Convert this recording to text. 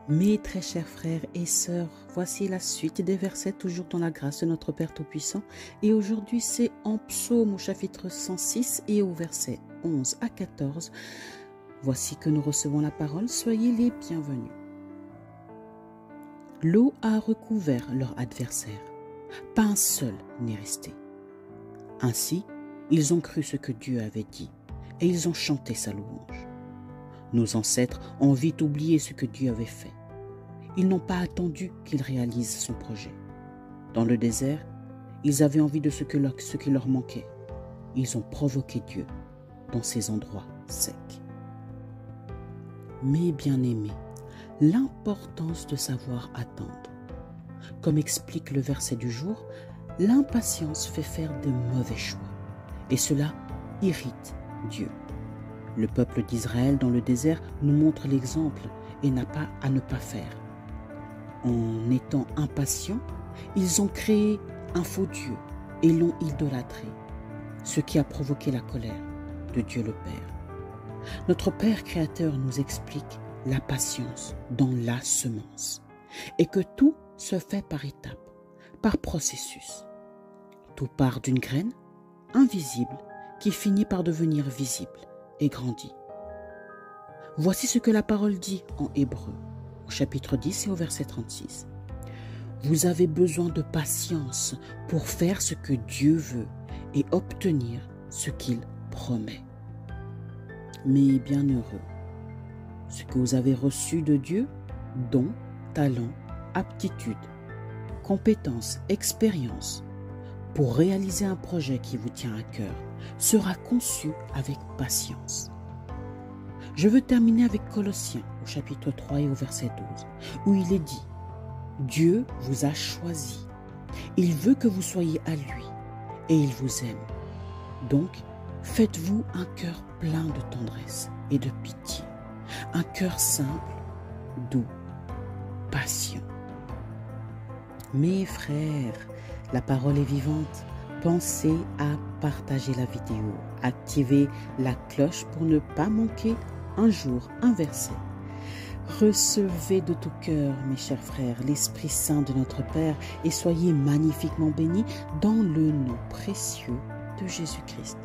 Mes très chers frères et sœurs, voici la suite des versets toujours dans la grâce de notre Père Tout-Puissant. Et aujourd'hui, c'est en Psaume au chapitre 106 et au verset 11 à 14. Voici que nous recevons la parole, soyez les bienvenus. L'eau a recouvert leur adversaire, pas un seul n'est resté. Ainsi, ils ont cru ce que Dieu avait dit et ils ont chanté sa louange. Nos ancêtres ont vite oublié ce que Dieu avait fait. Ils n'ont pas attendu qu'il réalise son projet. Dans le désert, ils avaient envie de ce qui leur manquait. Ils ont provoqué Dieu dans ces endroits secs. Mes bien-aimés, l'importance de savoir attendre. Comme explique le verset du jour, l'impatience fait faire de mauvais choix et cela irrite Dieu. Le peuple d'Israël dans le désert nous montre l'exemple et n'a pas à ne pas faire. En étant impatients, ils ont créé un faux Dieu et l'ont idolâtré, ce qui a provoqué la colère de Dieu le Père. Notre Père Créateur nous explique la patience dans la semence et que tout se fait par étapes, par processus. Tout part d'une graine invisible qui finit par devenir visible et grandit. Voici ce que la parole dit en Hébreu, au chapitre 10 et au verset 36. Vous avez besoin de patience pour faire ce que Dieu veut et obtenir ce qu'il promet. Mais bienheureux, ce que vous avez reçu de Dieu, dons, talents, aptitudes, compétences, expériences, pour réaliser un projet qui vous tient à cœur, sera conçu avec patience. Je veux terminer avec Colossiens au chapitre 3 et au verset 12, où il est dit « Dieu vous a choisi, il veut que vous soyez à lui et il vous aime. Donc, faites-vous un cœur plein de tendresse et de pitié, un cœur simple, doux, patient. » Mes frères, la parole est vivante. Pensez à partager la vidéo, activez la cloche pour ne pas manquer un jour un verset. Recevez de tout cœur, mes chers frères, l'Esprit Saint de notre Père et soyez magnifiquement bénis dans le nom précieux de Jésus-Christ.